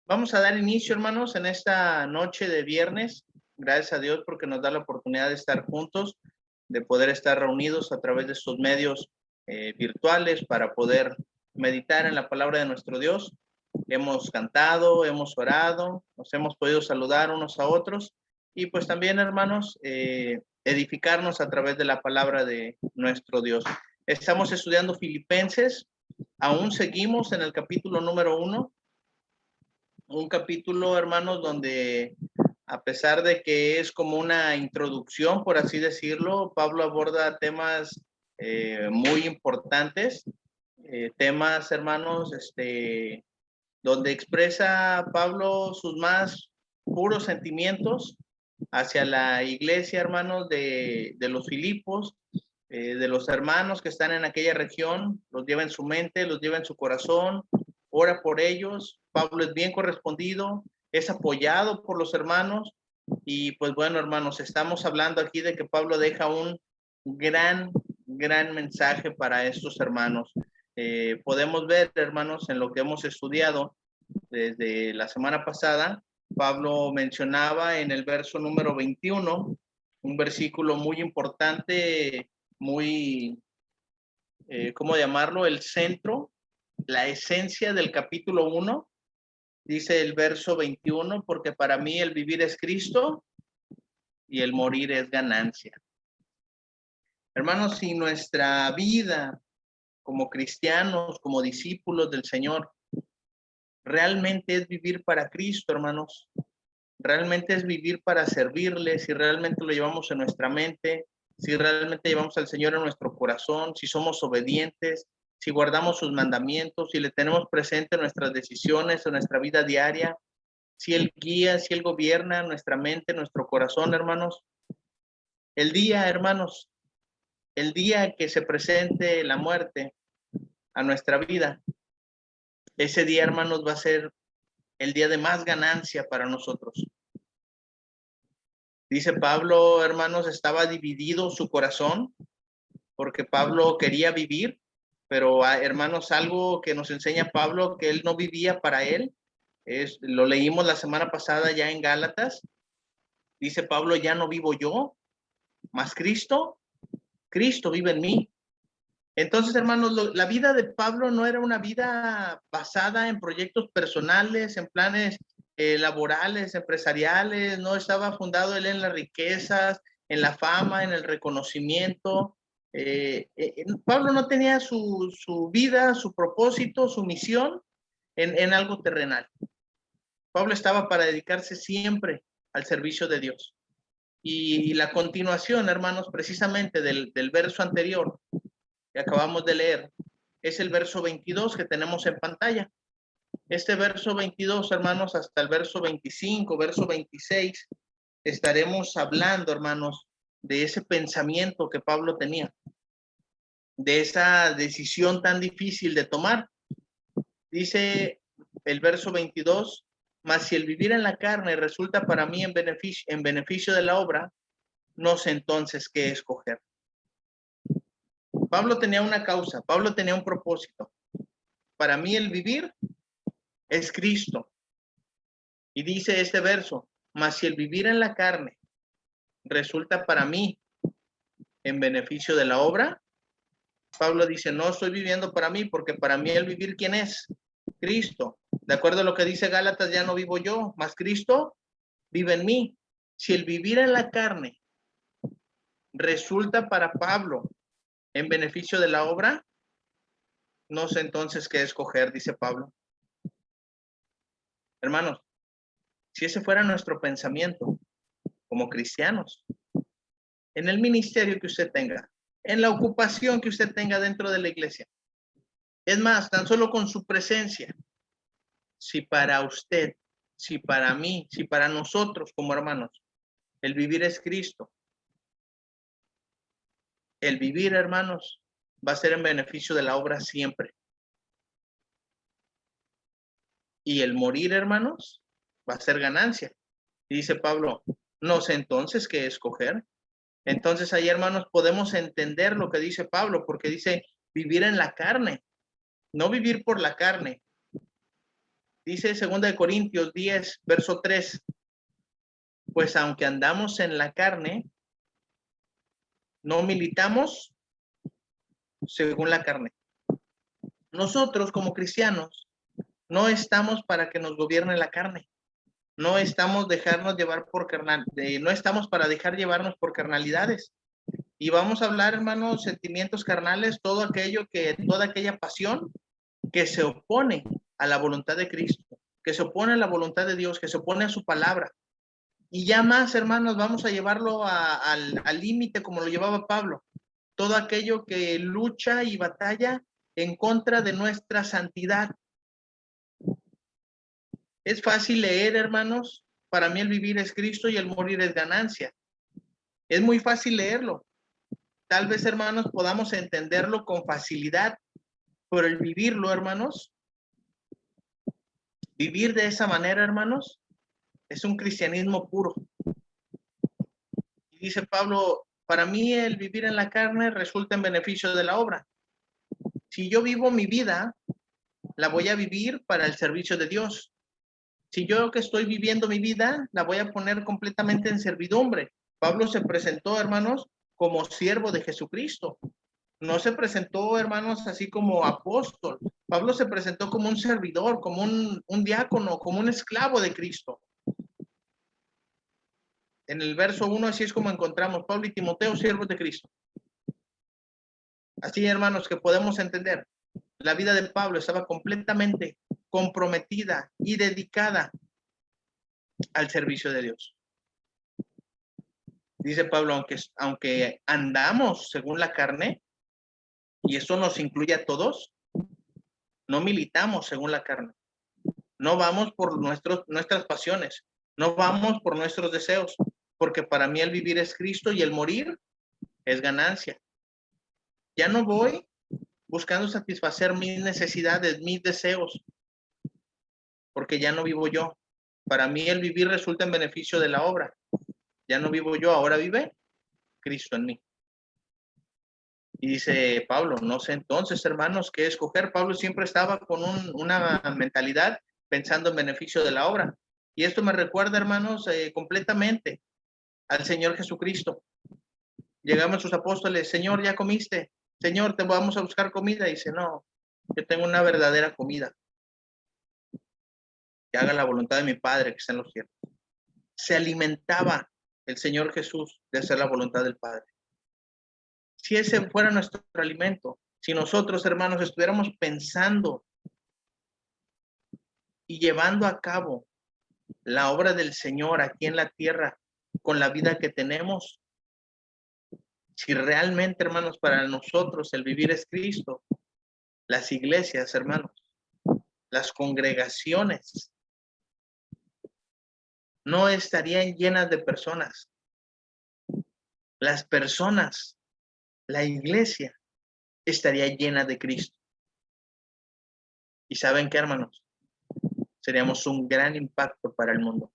Vamos a dar inicio, hermanos, en esta noche de viernes. Gracias a Dios porque nos da la oportunidad de estar juntos, de poder estar reunidos a través de estos medios virtuales para poder meditar en la palabra de nuestro Dios. Hemos cantado, hemos orado, nos hemos podido saludar unos a otros y pues también, hermanos, edificarnos a través de la palabra de nuestro Dios. Estamos estudiando Filipenses, aún seguimos en el capítulo número 1. Un capítulo, hermanos, donde a pesar de que es como una introducción, por así decirlo, Pablo aborda temas muy importantes, temas, hermanos, donde expresa Pablo sus más puros sentimientos hacia la iglesia, hermanos, de los Filipos, de los hermanos que están en aquella región, los lleva en su mente, los lleva en su corazón, ora por ellos. Pablo es bien correspondido, es apoyado por los hermanos y pues bueno, hermanos, estamos hablando aquí de que Pablo deja un gran mensaje para estos hermanos. Podemos ver, hermanos, en lo que hemos estudiado desde la semana pasada, Pablo mencionaba en el verso número 21, un versículo muy importante, muy, ¿cómo llamarlo? El centro, la esencia del capítulo 1, dice el verso 21, porque para mí el vivir es Cristo y el morir es ganancia. Hermanos, si nuestra vida como cristianos, como discípulos del Señor, realmente es vivir para Cristo, hermanos, realmente es vivir para servirle, si realmente lo llevamos en nuestra mente, si realmente llevamos al Señor en nuestro corazón, si somos obedientes, si guardamos sus mandamientos, si le tenemos presente en nuestras decisiones, en nuestra vida diaria, si Él guía, si Él gobierna nuestra mente, nuestro corazón, hermanos. El día, hermanos, el día que se presente la muerte a nuestra vida, ese día, hermanos, va a ser el día de más ganancia para nosotros. Dice Pablo, hermanos, estaba dividido su corazón porque Pablo quería vivir, pero hermanos, algo que nos enseña Pablo, que él no vivía para él, lo leímos la semana pasada ya en Gálatas. Dice Pablo, ya no vivo yo, mas Cristo vive en mí. Entonces, hermanos, la vida de Pablo no era una vida basada en proyectos personales, en planes laborales, empresariales, no estaba fundado él en las riquezas, en la fama, en el reconocimiento. Pablo no tenía su vida, su propósito, su misión en algo terrenal. Pablo estaba para dedicarse siempre al servicio de Dios. Y la continuación, hermanos, precisamente del verso anterior que acabamos de leer, es el verso 22 que tenemos en pantalla. Este verso 22, hermanos, hasta el verso 25, verso 26, estaremos hablando, hermanos, de ese pensamiento que Pablo tenía, de esa decisión tan difícil de tomar. Dice el verso 22, mas si el vivir en la carne resulta para mí en beneficio de la obra, no sé entonces qué escoger. Pablo tenía una causa, Pablo tenía un propósito. Para mí el vivir es Cristo. Y dice este verso, mas si el vivir en la carne resulta para mí en beneficio de la obra, Pablo dice, no estoy viviendo para mí, porque para mí el vivir, ¿quién es? Cristo. De acuerdo a lo que dice Gálatas, ya no vivo yo, mas Cristo vive en mí. Si el vivir en la carne resulta para Pablo en beneficio de la obra, no sé entonces qué escoger, dice Pablo. Hermanos, si ese fuera nuestro pensamiento como cristianos, en el ministerio que usted tenga, en la ocupación que usted tenga dentro de la iglesia, es más, tan solo con su presencia, si para usted, si para mí, si para nosotros como hermanos, el vivir es Cristo, el vivir, hermanos, va a ser en beneficio de la obra siempre. Y el morir, hermanos, va a ser ganancia. Y dice Pablo, no sé entonces qué escoger. Entonces ahí, hermanos, podemos entender lo que dice Pablo, porque dice vivir en la carne, no vivir por la carne, Dice 2 Corintios 10, verso 3, pues aunque andamos en la carne, no militamos según la carne. Nosotros como cristianos no estamos para que nos gobierne la carne. No estamos dejarnos llevar por no estamos para dejar llevarnos por carnalidades. Y vamos a hablar, hermanos, sentimientos carnales, toda aquella pasión que se opone a la voluntad de Cristo, que se opone a la voluntad de Dios, que se opone a su palabra. Y ya más, hermanos, vamos a llevarlo al límite como lo llevaba Pablo. Todo aquello que lucha y batalla en contra de nuestra santidad. Es fácil leer, hermanos. Para mí el vivir es Cristo y el morir es ganancia. Es muy fácil leerlo. Tal vez, hermanos, podamos entenderlo con facilidad, pero el vivirlo, hermanos, vivir de esa manera, hermanos, es un cristianismo puro. Y dice Pablo, para mí el vivir en la carne resulta en beneficio de la obra. Si yo vivo mi vida, la voy a vivir para el servicio de Dios. Si yo que estoy viviendo mi vida, la voy a poner completamente en servidumbre. Pablo se presentó, hermanos, como siervo de Jesucristo. No se presentó, hermanos, así como apóstol. Pablo se presentó como un servidor, como un diácono, como un esclavo de Cristo. En el verso 1, así es como encontramos Pablo y Timoteo, siervos de Cristo. Así, hermanos, que podemos entender. La vida de Pablo estaba completamente comprometida y dedicada al servicio de Dios. Dice Pablo, aunque andamos según la carne, y eso nos incluye a todos, no militamos según la carne. No vamos por nuestras pasiones, no vamos por nuestros deseos, porque para mí el vivir es Cristo y el morir es ganancia. Ya no voy buscando satisfacer mis necesidades, mis deseos, porque ya no vivo yo. Para mí el vivir resulta en beneficio de la obra. Ya no vivo yo, ahora vive Cristo en mí. Y dice Pablo, no sé entonces, hermanos, qué escoger. Pablo siempre estaba con una mentalidad pensando en beneficio de la obra. Y esto me recuerda, hermanos, completamente al Señor Jesucristo. Llegamos sus apóstoles, Señor, ¿ya comiste? Señor, te vamos a buscar comida. Y dice, no, yo tengo una verdadera comida. Que haga la voluntad de mi Padre que está en los cielos. Se alimentaba el Señor Jesús de hacer la voluntad del Padre. Si ese fuera nuestro alimento, si nosotros, hermanos, estuviéramos pensando y llevando a cabo la obra del Señor aquí en la tierra con la vida que tenemos, si realmente, hermanos, para nosotros el vivir es Cristo, las iglesias, hermanos, las congregaciones no estarían llenas de personas. Las personas, la iglesia, estaría llena de Cristo. ¿Y saben qué, hermanos? Seríamos un gran impacto para el mundo.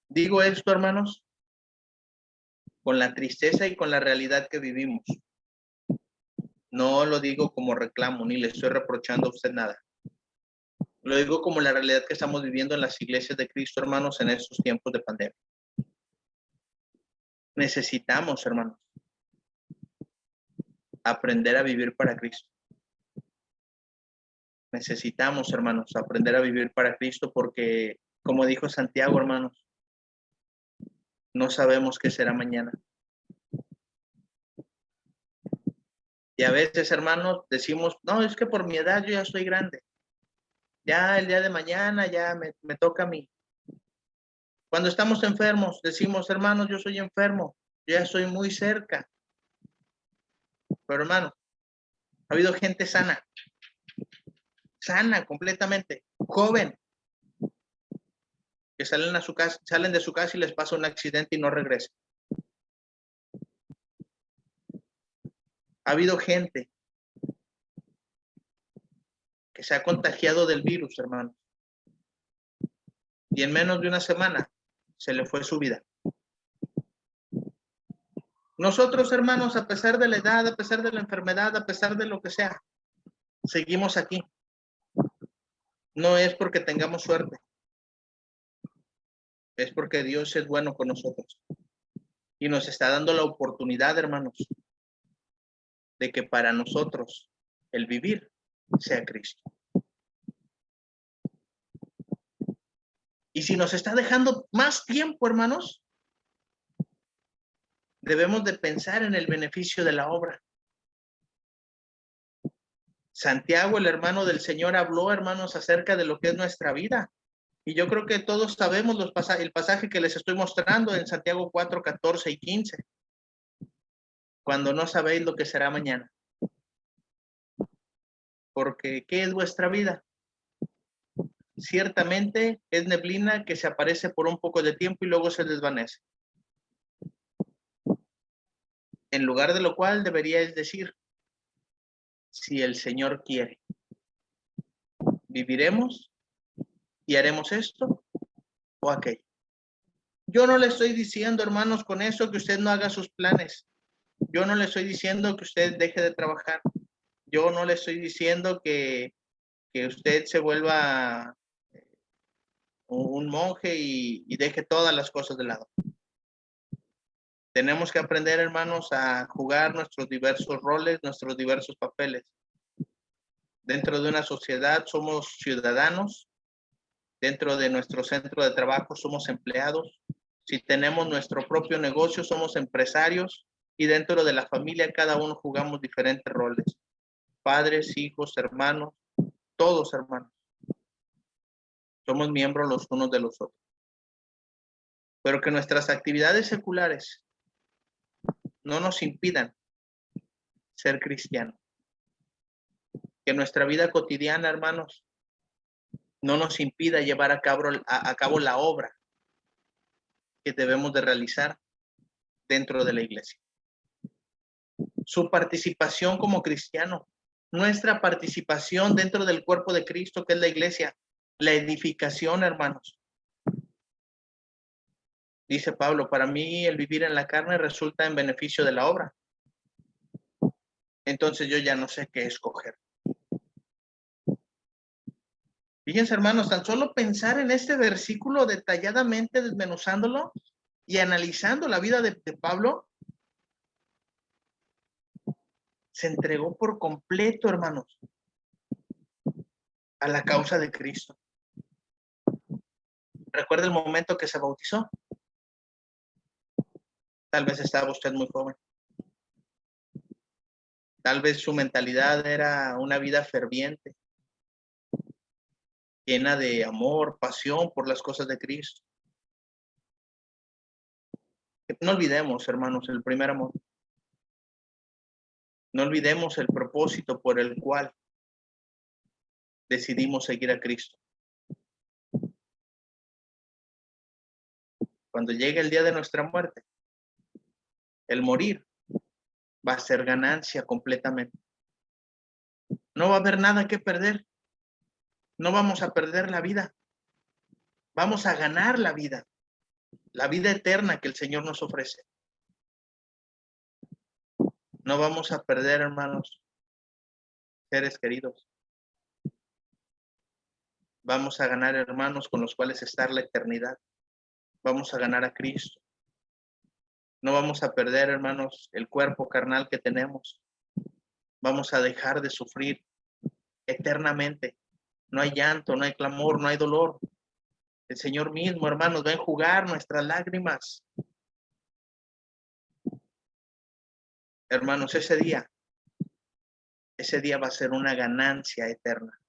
Digo esto, hermanos, con la tristeza y con la realidad que vivimos. No lo digo como reclamo, ni le estoy reprochando a usted nada. Lo digo como la realidad que estamos viviendo en las iglesias de Cristo, hermanos, en estos tiempos de pandemia. Necesitamos, hermanos, aprender a vivir para Cristo. Necesitamos, hermanos, aprender a vivir para Cristo porque, como dijo Santiago, hermanos, no sabemos qué será mañana. Y a veces, hermanos, decimos, no, es que por mi edad yo ya soy grande. Ya el día de mañana ya me toca a mí. Cuando estamos enfermos, decimos, hermanos, yo soy enfermo, yo ya estoy muy cerca. Pero, hermano, ha habido gente sana completamente, joven, que salen de su casa y les pasa un accidente y no regresan. Ha habido gente que se ha contagiado del virus, hermano, y en menos de una semana se le fue su vida. Nosotros, hermanos, a pesar de la edad, a pesar de la enfermedad, a pesar de lo que sea, seguimos aquí. no es porque tengamos suerte, es porque Dios es bueno con nosotros y nos está dando la oportunidad, hermanos, de que para nosotros el vivir sea Cristo. Y si nos está dejando más tiempo, hermanos, debemos de pensar en el beneficio de la obra. Santiago, el hermano del Señor, habló, hermanos, acerca de lo que es nuestra vida. Y yo creo que todos sabemos el pasaje que les estoy mostrando en Santiago 4, 14 y 15. Cuando no sabéis lo que será mañana. Porque, ¿qué es vuestra vida? Ciertamente es neblina que se aparece por un poco de tiempo y luego se desvanece. En lugar de lo cual deberíais decir, si el Señor quiere, viviremos y haremos esto o aquello. Yo no le estoy diciendo, hermanos, con eso que usted no haga sus planes. Yo no le estoy diciendo que usted deje de trabajar. Yo no le estoy diciendo que usted se vuelva un monje y deje todas las cosas de lado. Tenemos que aprender, hermanos, a jugar nuestros diversos roles, nuestros diversos papeles. Dentro de una sociedad somos ciudadanos, dentro de nuestro centro de trabajo somos empleados, si tenemos nuestro propio negocio somos empresarios y dentro de la familia cada uno jugamos diferentes roles. Padres, hijos, hermanos, todos hermanos. Somos miembros los unos de los otros. Pero que nuestras actividades seculares no nos impidan ser cristianos. Que nuestra vida cotidiana, hermanos, no nos impida llevar a cabo la obra que debemos de realizar dentro de la iglesia. Su participación como cristiano, nuestra participación dentro del cuerpo de Cristo, que es la iglesia, la edificación, hermanos. Dice Pablo, para mí el vivir en la carne resulta en beneficio de la obra. Entonces yo ya no sé qué escoger. Fíjense, hermanos, tan solo pensar en este versículo detalladamente, desmenuzándolo y analizando la vida de Pablo, se entregó por completo, hermanos, a la causa de Cristo. ¿Recuerda el momento que se bautizó? Tal vez estaba usted muy joven. Tal vez su mentalidad era una vida ferviente, llena de amor, pasión por las cosas de Cristo. No olvidemos, hermanos, el primer amor. No olvidemos el propósito por el cual decidimos seguir a Cristo. Cuando llegue el día de nuestra muerte, el morir va a ser ganancia completamente. No va a haber nada que perder. No vamos a perder la vida. Vamos a ganar la vida eterna que el Señor nos ofrece. No vamos a perder, hermanos, seres queridos. Vamos a ganar hermanos con los cuales estar la eternidad. Vamos a ganar a Cristo. No vamos a perder, hermanos, el cuerpo carnal que tenemos. Vamos a dejar de sufrir eternamente. No hay llanto, no hay clamor, no hay dolor. El Señor mismo, hermanos, va a enjugar nuestras lágrimas. Hermanos, ese día va a ser una ganancia eterna.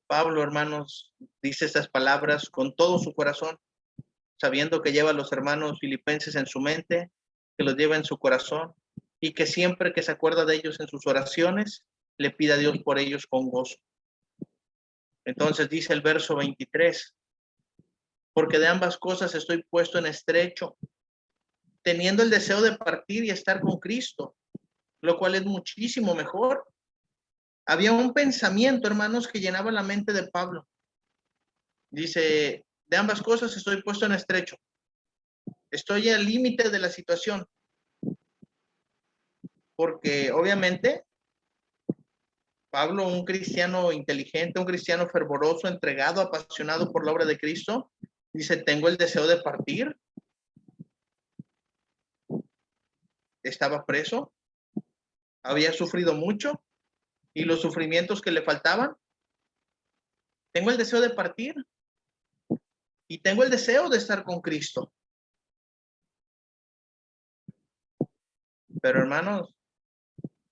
Pablo, hermanos, dice estas palabras con todo su corazón, sabiendo que lleva a los hermanos filipenses en su mente, que los lleva en su corazón y que siempre que se acuerda de ellos en sus oraciones, le pida a Dios por ellos con gozo. Entonces dice el verso 23, porque de ambas cosas estoy puesto en estrecho, teniendo el deseo de partir y estar con Cristo, lo cual es muchísimo mejor. Había un pensamiento, hermanos, que llenaba la mente de Pablo. Dice, de ambas cosas estoy puesto en estrecho. Estoy al límite de la situación. Porque obviamente Pablo, un cristiano inteligente, un cristiano fervoroso, entregado, apasionado por la obra de Cristo, dice, tengo el deseo de partir. Estaba preso, había sufrido mucho y los sufrimientos que le faltaban. Tengo el deseo de partir y tengo el deseo de estar con Cristo. Pero hermanos,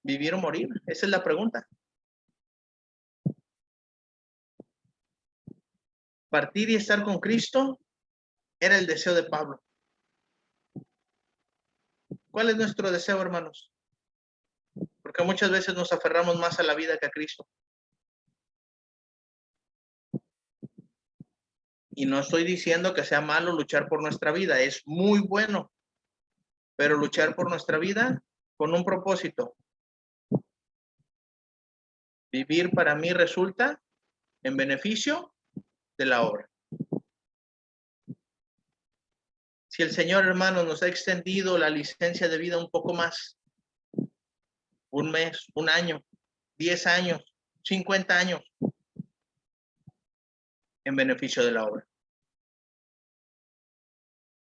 ¿vivir o morir? Esa es la pregunta. Partir y estar con Cristo era el deseo de Pablo. ¿Cuál es nuestro deseo, hermanos? Porque muchas veces nos aferramos más a la vida que a Cristo. Y no estoy diciendo que sea malo luchar por nuestra vida, es muy bueno, pero luchar por nuestra vida con un propósito. Vivir para mí resulta en beneficio de la obra. Si el Señor, hermanos, nos ha extendido la licencia de vida un poco más, un mes, un año, 10 años, 50 años, en beneficio de la obra.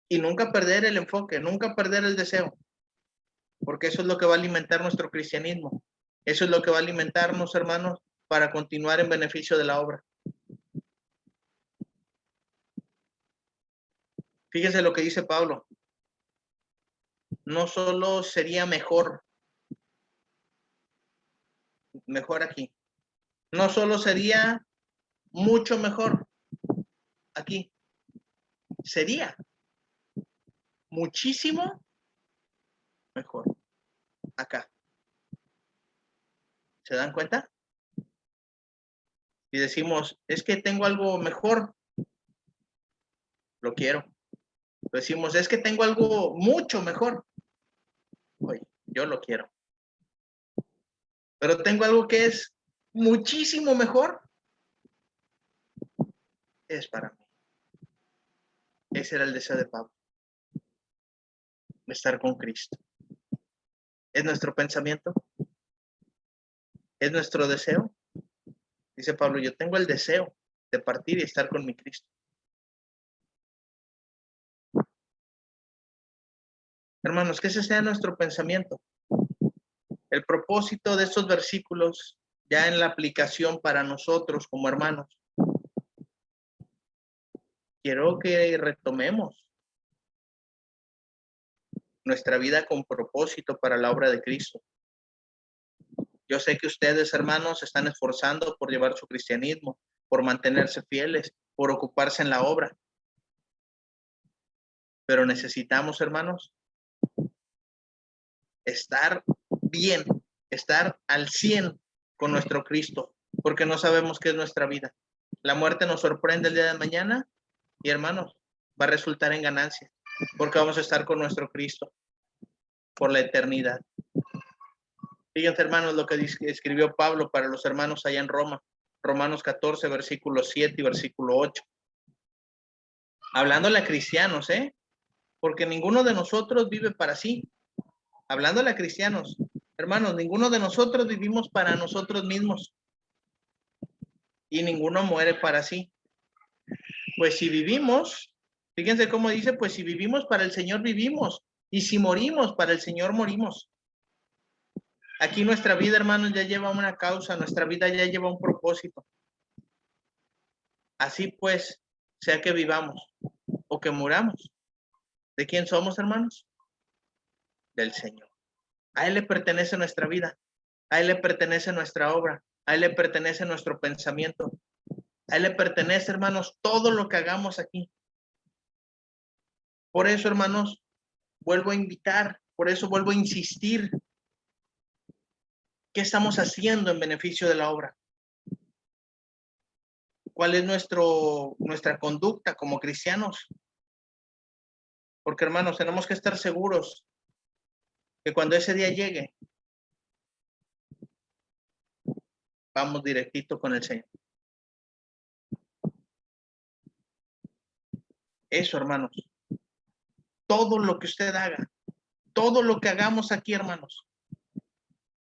Y nunca perder el enfoque, nunca perder el deseo, porque eso es lo que va a alimentar nuestro cristianismo. Eso es lo que va a alimentarnos, hermanos, para continuar en beneficio de la obra. Fíjese lo que dice Pablo. No solo sería mejor aquí. No solo sería mucho mejor aquí. Sería muchísimo mejor acá. ¿Se dan cuenta? Y decimos, es que tengo algo mejor. Lo quiero. Decimos, es que tengo algo mucho mejor. Oye, yo lo quiero. Pero tengo algo que es muchísimo mejor. Es para mí. Ese era el deseo de Pablo. Estar con Cristo. ¿Es nuestro pensamiento? ¿Es nuestro deseo? Dice Pablo, yo tengo el deseo de partir y estar con mi Cristo. Hermanos, que ese sea nuestro pensamiento. El propósito de estos versículos, ya en la aplicación para nosotros como hermanos, quiero que retomemos nuestra vida con propósito para la obra de Cristo. Yo sé que ustedes, hermanos, se están esforzando por llevar su cristianismo, por mantenerse fieles, por ocuparse en la obra. Pero necesitamos, hermanos, estar bien, estar al 100 con nuestro Cristo, porque no sabemos qué es nuestra vida. La muerte nos sorprende el día de mañana y, hermanos, va a resultar en ganancia, porque vamos a estar con nuestro Cristo por la eternidad. Fíjense, hermanos, lo que escribió Pablo para los hermanos allá en Roma, Romanos 14, versículo 7 y versículo 8. Hablándole a cristianos, porque ninguno de nosotros vive para sí. Hablándole a cristianos, hermanos, ninguno de nosotros vivimos para nosotros mismos y ninguno muere para sí. Pues si vivimos, fíjense cómo dice, pues si vivimos para el Señor vivimos y si morimos para el Señor morimos. Aquí nuestra vida, hermanos, ya lleva una causa, nuestra vida ya lleva un propósito. Así pues, sea que vivamos o que muramos. ¿De quién somos, hermanos? Del Señor. A Él le pertenece nuestra vida, a Él le pertenece nuestra obra, a Él le pertenece nuestro pensamiento, a Él le pertenece, hermanos, todo lo que hagamos aquí. Por eso, hermanos, vuelvo a invitar, por eso vuelvo a insistir. ¿Qué estamos haciendo en beneficio de la obra? ¿Cuál es nuestra conducta como cristianos? Porque, hermanos, tenemos que estar seguros que cuando ese día llegue, vamos directito con el Señor. Eso, hermanos. Todo lo que usted haga, todo lo que hagamos aquí, hermanos,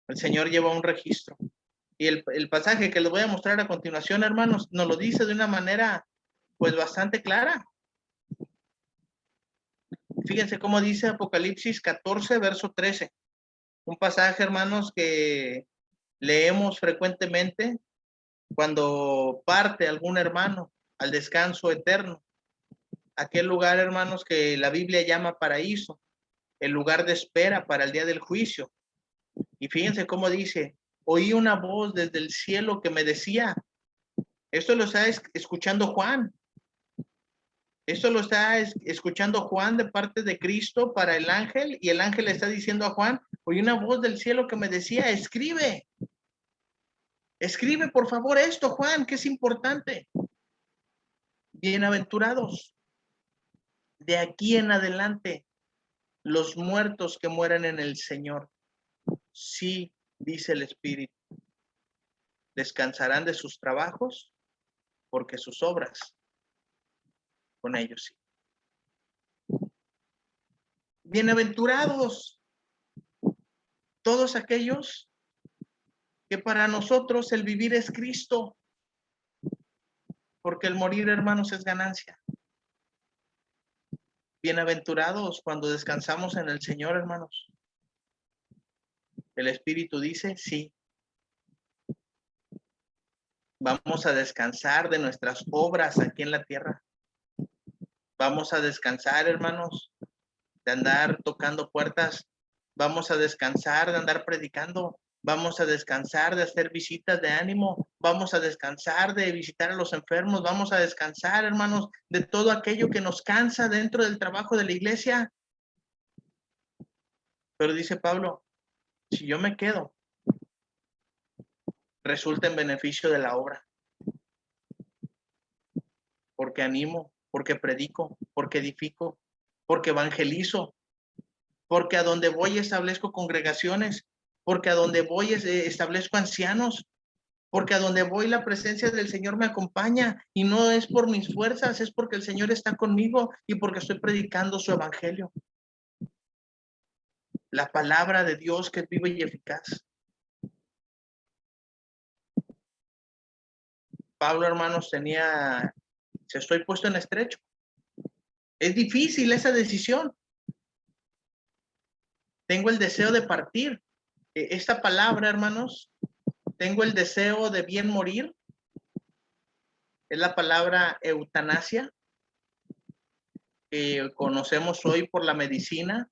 el Señor lleva un registro Y el pasaje que les voy a mostrar a continuación, hermanos, nos lo dice de una manera, pues, bastante clara. Fíjense cómo dice Apocalipsis 14, verso 13. Un pasaje, hermanos, que leemos frecuentemente cuando parte algún hermano al descanso eterno. Aquel lugar, hermanos, que la Biblia llama paraíso, el lugar de espera para el día del juicio. Y fíjense cómo dice, oí una voz desde el cielo que me decía, esto lo está escuchando Juan. Esto lo está escuchando Juan de parte de Cristo para el ángel, y el ángel le está diciendo a Juan, oí una voz del cielo que me decía, escribe por favor esto, Juan, que es importante. Bienaventurados de aquí en adelante los muertos que mueran en el Señor. Sí, dice el Espíritu, descansarán de sus trabajos porque sus obras con ellos sí. Bienaventurados todos aquellos que para nosotros el vivir es Cristo, porque el morir, hermanos, es ganancia. Bienaventurados cuando descansamos en el Señor, hermanos. El Espíritu dice, sí. Vamos a descansar de nuestras obras aquí en la tierra. Vamos a descansar, hermanos, de andar tocando puertas. Vamos a descansar de andar predicando. Vamos a descansar de hacer visitas de ánimo. Vamos a descansar de visitar a los enfermos. Vamos a descansar, hermanos, de todo aquello que nos cansa dentro del trabajo de la iglesia. Pero dice Pablo, si yo me quedo, resulta en beneficio de la obra. Porque animo, porque predico, porque edifico, porque evangelizo, porque a donde voy establezco congregaciones, porque a donde voy establezco ancianos, porque a donde voy la presencia del Señor me acompaña, y no es por mis fuerzas, es porque el Señor está conmigo y porque estoy predicando su evangelio. La palabra de Dios que es viva y eficaz. Pablo, hermanos, se estoy puesto en estrecho. Es difícil esa decisión. Tengo el deseo de partir. Esta palabra, hermanos, tengo el deseo de bien morir. Es la palabra eutanasia, que conocemos hoy por la medicina,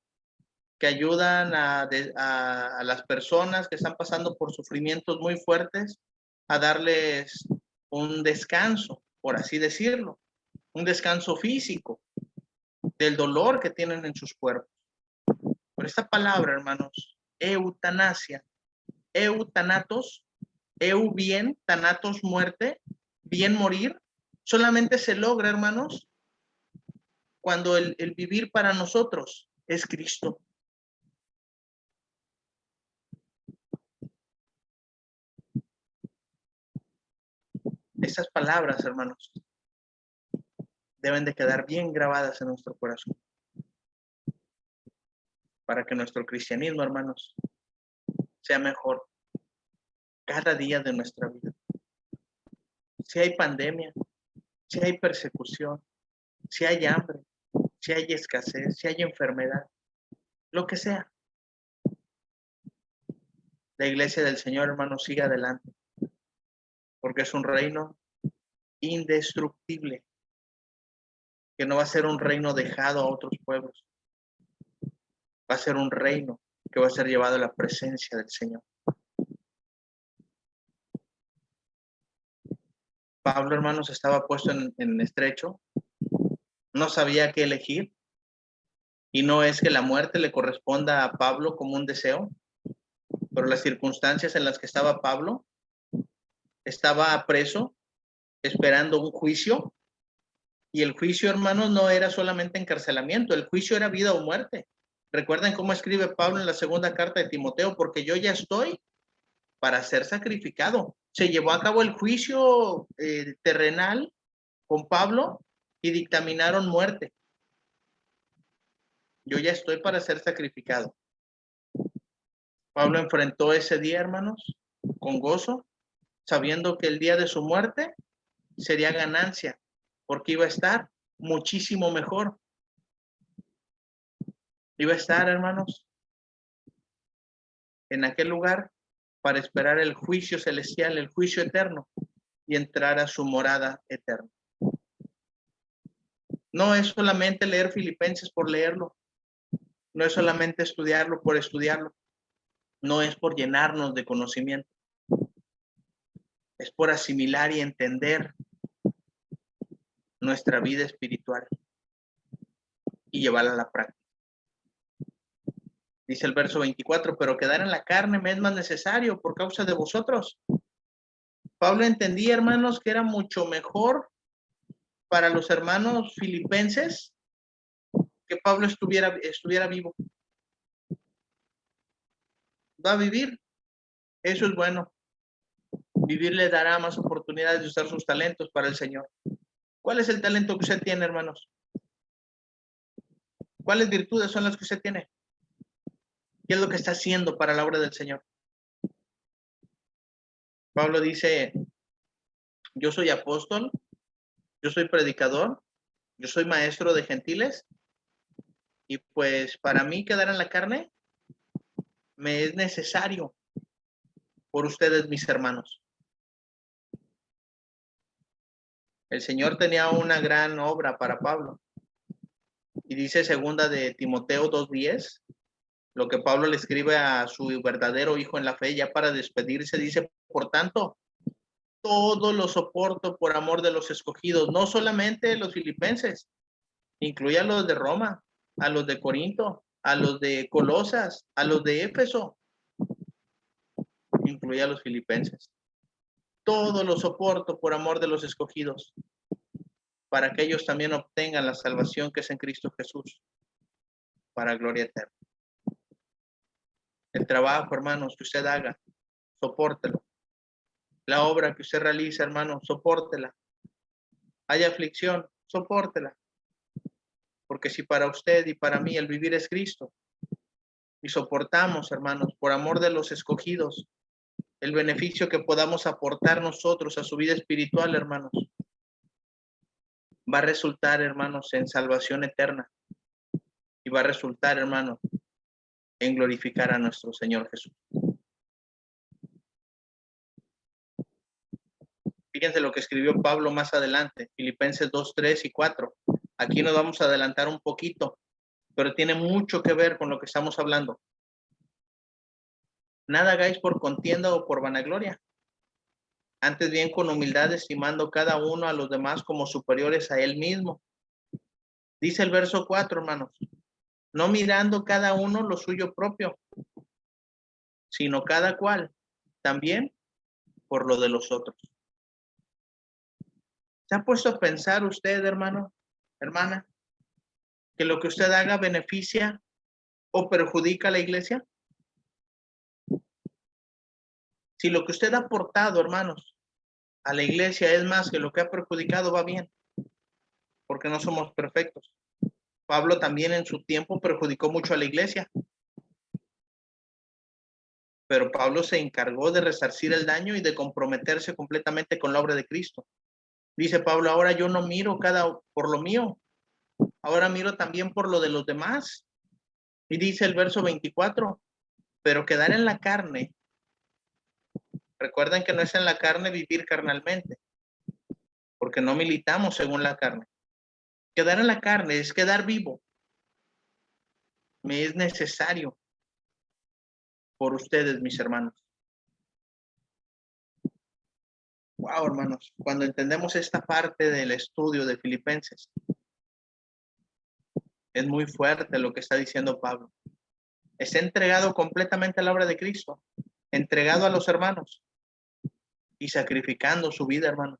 que ayudan a las personas que están pasando por sufrimientos muy fuertes a darles un descanso, por así decirlo, un descanso físico del dolor que tienen en sus cuerpos. Por esta palabra, hermanos, eutanasia, eutanatos, bien, tanatos, muerte, bien morir, solamente se logra, hermanos, cuando el vivir para nosotros es Cristo. Esas palabras, hermanos, deben de quedar bien grabadas en nuestro corazón, para que nuestro cristianismo, hermanos, sea mejor cada día de nuestra vida. Si hay pandemia, si hay persecución, si hay hambre, si hay escasez, si hay enfermedad, lo que sea, la iglesia del Señor, hermanos, sigue adelante, porque es un reino indestructible, que no va a ser un reino dejado a otros pueblos, va a ser un reino que va a ser llevado a la presencia del Señor. Pablo, hermanos, estaba puesto en estrecho, no sabía qué elegir, y no es que la muerte le corresponda a Pablo como un deseo, pero las circunstancias en las que estaba Pablo, estaba preso, esperando un juicio, y el juicio, hermanos, no era solamente encarcelamiento, el juicio era vida o muerte. Recuerden cómo escribe Pablo en la segunda carta de Timoteo, porque yo ya estoy para ser sacrificado. Se llevó a cabo el juicio terrenal con Pablo y dictaminaron muerte. Yo ya estoy para ser sacrificado. Pablo enfrentó ese día, hermanos, con gozo, sabiendo que el día de su muerte sería ganancia, porque iba a estar muchísimo mejor. Iba a estar, hermanos, en aquel lugar para esperar el juicio celestial, el juicio eterno, y entrar a su morada eterna. No es solamente leer Filipenses por leerlo, no es solamente estudiarlo por estudiarlo, no es por llenarnos de conocimiento, es por asimilar y entender nuestra vida espiritual y llevarla a la práctica. Dice el verso 24, pero quedar en la carne me es más necesario por causa de vosotros. Pablo entendía, hermanos, que era mucho mejor para los hermanos filipenses que Pablo estuviera vivo. Va a vivir, eso es bueno. Vivir le dará más oportunidades de usar sus talentos para el Señor. ¿Cuál es el talento que usted tiene, hermanos? ¿Cuáles virtudes son las que usted tiene? ¿Qué es lo que está haciendo para la obra del Señor? Pablo dice, yo soy apóstol, yo soy predicador, yo soy maestro de gentiles, y pues para mí quedar en la carne me es necesario por ustedes, mis hermanos. El Señor tenía una gran obra para Pablo. Y dice segunda de Timoteo 2:10, lo que Pablo le escribe a su verdadero hijo en la fe, ya para despedirse, dice, por tanto, todo lo soporto por amor de los escogidos, no solamente los filipenses, incluye a los de Roma, a los de Corinto, a los de Colosas, a los de Éfeso, incluye a los filipenses. Todo lo soporto por amor de los escogidos, para que ellos también obtengan la salvación que es en Cristo Jesús, para gloria eterna. El trabajo, hermanos, que usted haga, sopórtelo. La obra que usted realiza, hermano, sopórtela. Hay aflicción, sopórtela. Porque si para usted y para mí el vivir es Cristo, y soportamos, hermanos, por amor de los escogidos, el beneficio que podamos aportar nosotros a su vida espiritual, hermanos, va a resultar, hermanos, en salvación eterna. Y va a resultar, hermanos, en glorificar a nuestro Señor Jesús. Fíjense lo que escribió Pablo más adelante, Filipenses 2, 3 y 4. Aquí nos vamos a adelantar un poquito, pero tiene mucho que ver con lo que estamos hablando. Nada hagáis por contienda o por vanagloria. Antes bien con humildad, estimando cada uno a los demás como superiores a él mismo. Dice el verso 4, hermanos, no mirando cada uno lo suyo propio, sino cada cual también por lo de los otros. ¿Se ha puesto a pensar usted, hermano, hermana, que lo que usted haga beneficia o perjudica a la iglesia? Si lo que usted ha aportado, hermanos, a la iglesia es más que lo que ha perjudicado, va bien, porque no somos perfectos. Pablo también en su tiempo perjudicó mucho a la iglesia, pero Pablo se encargó de resarcir el daño y de comprometerse completamente con la obra de Cristo. Dice Pablo, ahora yo no miro por lo mío, ahora miro también por lo de los demás. Y dice el verso 24, pero quedar en la carne, recuerden que no es en la carne vivir carnalmente, porque no militamos según la carne. Quedar en la carne es quedar vivo. Me es necesario por ustedes, mis hermanos. Wow, hermanos, cuando entendemos esta parte del estudio de Filipenses, es muy fuerte lo que está diciendo Pablo. Está entregado completamente a la obra de Cristo, entregado a los hermanos y sacrificando su vida, hermano,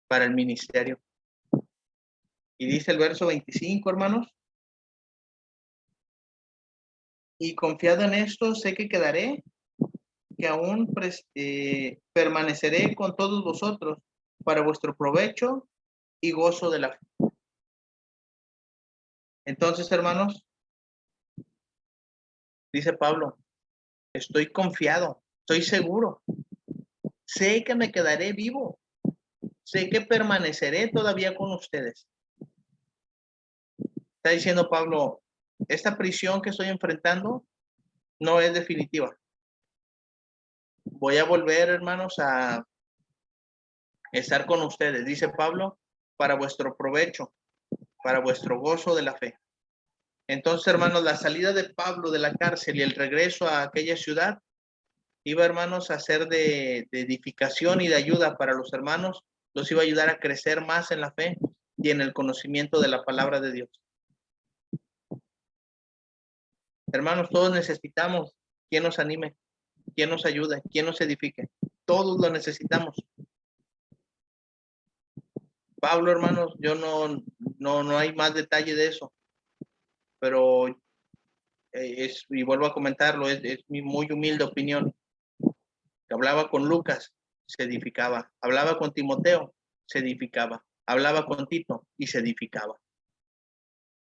para el ministerio. Y dice el verso 25, hermanos, y confiado en esto, sé que quedaré, que aún permaneceré con todos vosotros para vuestro provecho y gozo de la fe. Entonces, hermanos, dice Pablo, estoy confiado, estoy seguro, sé que me quedaré vivo, sé que permaneceré todavía con ustedes. Está diciendo Pablo, esta prisión que estoy enfrentando no es definitiva. Voy a volver, hermanos, a estar con ustedes, dice Pablo, para vuestro provecho, para vuestro gozo de la fe. Entonces, hermanos, la salida de Pablo de la cárcel y el regreso a aquella ciudad iba, hermanos, a ser de edificación y de ayuda para los hermanos, los iba a ayudar a crecer más en la fe y en el conocimiento de la palabra de Dios. Hermanos, todos necesitamos quien nos anime, quien nos ayude, quien nos edifique. Todos lo necesitamos. Pablo, hermanos, yo no hay más detalle de eso, pero y vuelvo a comentarlo, es mi muy humilde opinión. Que hablaba con Lucas, se edificaba. Hablaba con Timoteo, se edificaba. Hablaba con Tito y se edificaba.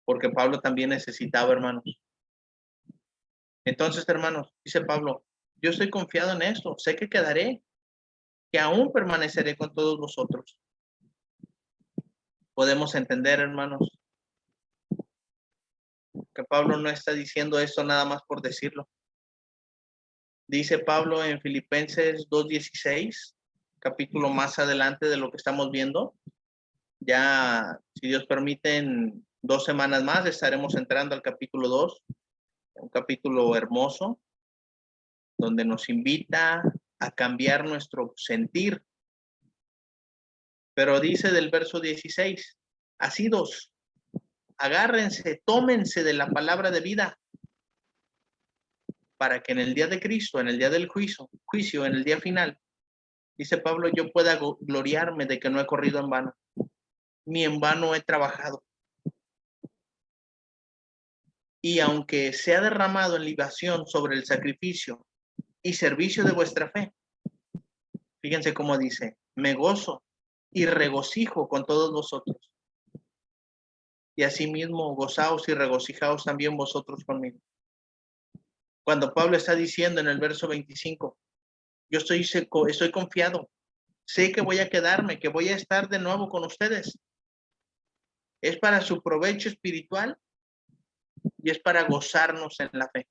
Porque Pablo también necesitaba, hermanos. Entonces, hermanos, dice Pablo, yo estoy confiado en esto, sé que quedaré, que aún permaneceré con todos vosotros. Podemos entender, hermanos, que Pablo no está diciendo esto nada más por decirlo. Dice Pablo en Filipenses 2:16, capítulo más adelante de lo que estamos viendo. Ya, si Dios permite, en 2 semanas más estaremos entrando al capítulo 2, un capítulo hermoso, donde nos invita a cambiar nuestro sentir. Pero dice del verso 16, asidos, agárrense, tómense de la palabra de vida, para que en el día de Cristo, en el día del juicio, en el día final, dice Pablo, yo pueda gloriarme de que no he corrido en vano, ni en vano he trabajado. Y aunque sea derramado en libación sobre el sacrificio y servicio de vuestra fe, fíjense cómo dice, me gozo y regocijo con todos vosotros. Y asimismo gozaos y regocijaos también vosotros conmigo. Cuando Pablo está diciendo en el verso 25, yo estoy confiado, sé que voy a quedarme, que voy a estar de nuevo con ustedes. Es para su provecho espiritual y es para gozarnos en la fe.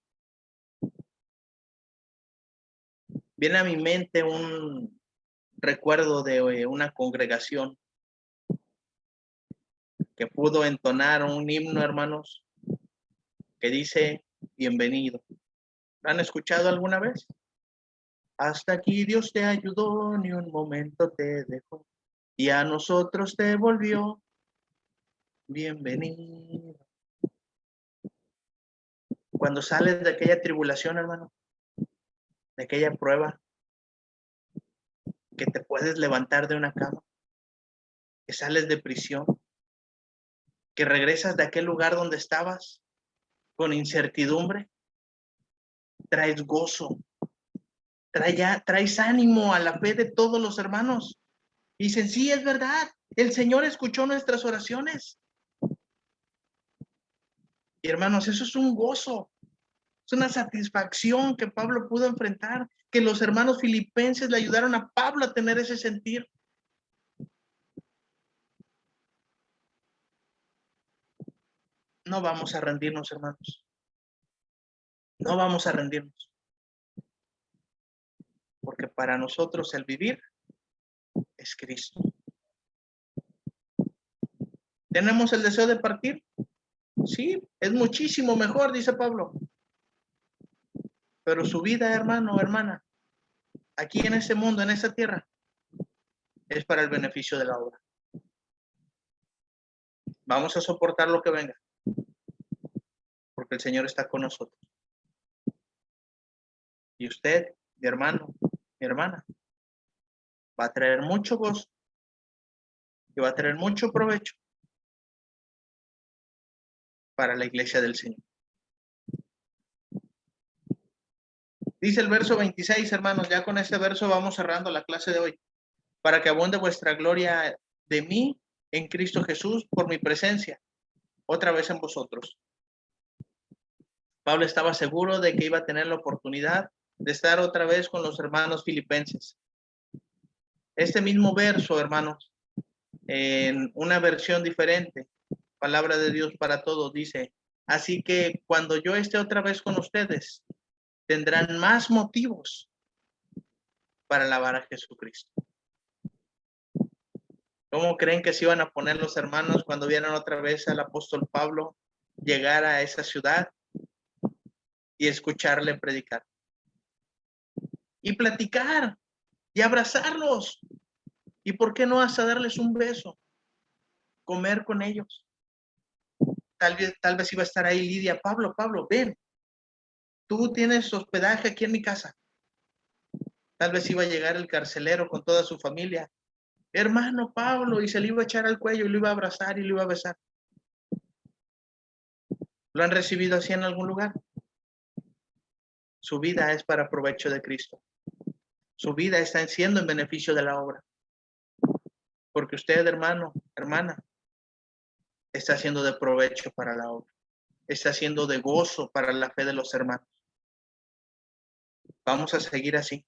Viene a mi mente un recuerdo de una congregación que pudo entonar un himno, hermanos, que dice, bienvenido. ¿Lo han escuchado alguna vez? Hasta aquí Dios te ayudó, ni un momento te dejó, y a nosotros te volvió. Bienvenido. Cuando sales de aquella tribulación, hermano, de aquella prueba, que te puedes levantar de una cama, que sales de prisión, que regresas de aquel lugar donde estabas con incertidumbre, traes gozo, traes ánimo a la fe de todos los hermanos. Y dicen, sí, es verdad, el Señor escuchó nuestras oraciones. Y hermanos, eso es un gozo, es una satisfacción que Pablo pudo enfrentar, que los hermanos filipenses le ayudaron a Pablo a tener ese sentir. No vamos a rendirnos, hermanos. No vamos a rendirnos. Porque para nosotros el vivir es Cristo. ¿Tenemos el deseo de partir? Sí, es muchísimo mejor, dice Pablo. Pero su vida, hermano o hermana, aquí en este mundo, en esta tierra, es para el beneficio de la obra. Vamos a soportar lo que venga, porque el Señor está con nosotros. Y usted, mi hermano, mi hermana, va a traer mucho gozo y va a traer mucho provecho para la iglesia del Señor. Dice el verso 26, hermanos, ya con este verso vamos cerrando la clase de hoy. Para que abunde vuestra gloria de mí en Cristo Jesús por mi presencia, otra vez en vosotros. Pablo estaba seguro de que iba a tener la oportunidad de estar otra vez con los hermanos filipenses. Este mismo verso, hermanos, en una versión diferente, palabra de Dios para todos, dice, así que cuando yo esté otra vez con ustedes, tendrán más motivos para alabar a Jesucristo. ¿Cómo creen que se iban a poner los hermanos cuando vieran otra vez al apóstol Pablo llegar a esa ciudad y escucharle predicar? Y platicar y abrazarlos. ¿Y por qué no hasta darles un beso? Comer con ellos. Tal vez iba a estar ahí Lidia. Pablo, ven. Tú tienes hospedaje aquí en mi casa. Tal vez iba a llegar el carcelero con toda su familia. Hermano Pablo, y se le iba a echar al cuello y lo iba a abrazar y lo iba a besar. ¿Lo han recibido así en algún lugar? Su vida es para provecho de Cristo. Su vida está siendo en beneficio de la obra. Porque usted, hermano, hermana, está siendo de provecho para la obra. Está siendo de gozo para la fe de los hermanos. Vamos a seguir así,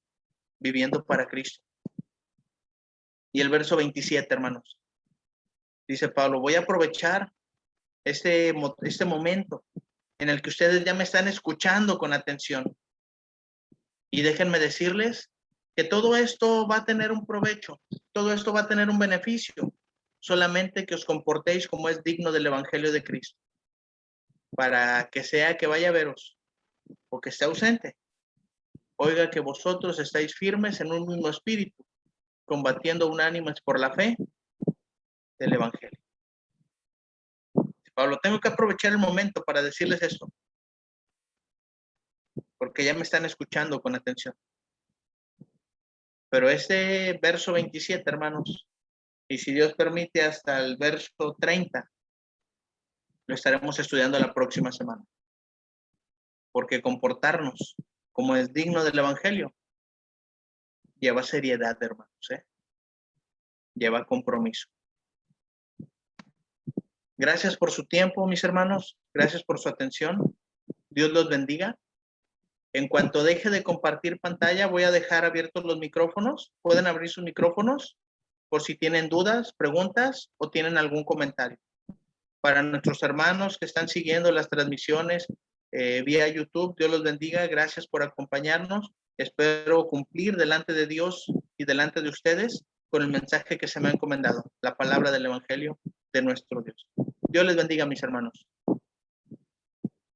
viviendo para Cristo. Y el verso 27, hermanos, dice Pablo, voy a aprovechar este momento en el que ustedes ya me están escuchando con atención. Y déjenme decirles que todo esto va a tener un provecho, todo esto va a tener un beneficio, solamente que os comportéis como es digno del Evangelio de Cristo, para que sea que vaya a veros o que esté ausente, oiga que vosotros estáis firmes en un mismo espíritu, combatiendo unánimes por la fe del Evangelio. Pablo, tengo que aprovechar el momento para decirles esto, porque ya me están escuchando con atención. Pero este verso 27, hermanos, y si Dios permite hasta el verso 30, lo estaremos estudiando la próxima semana. Porque comportarnos como es digno del Evangelio lleva seriedad, hermanos, lleva compromiso. Gracias por su tiempo, mis hermanos. Gracias por su atención. Dios los bendiga. En cuanto deje de compartir pantalla, voy a dejar abiertos los micrófonos. Pueden abrir sus micrófonos por si tienen dudas, preguntas o tienen algún comentario. Para nuestros hermanos que están siguiendo las transmisiones vía YouTube, Dios los bendiga. Gracias por acompañarnos. Espero cumplir delante de Dios y delante de ustedes con el mensaje que se me ha encomendado, la palabra del Evangelio de nuestro Dios. Dios les bendiga, mis hermanos.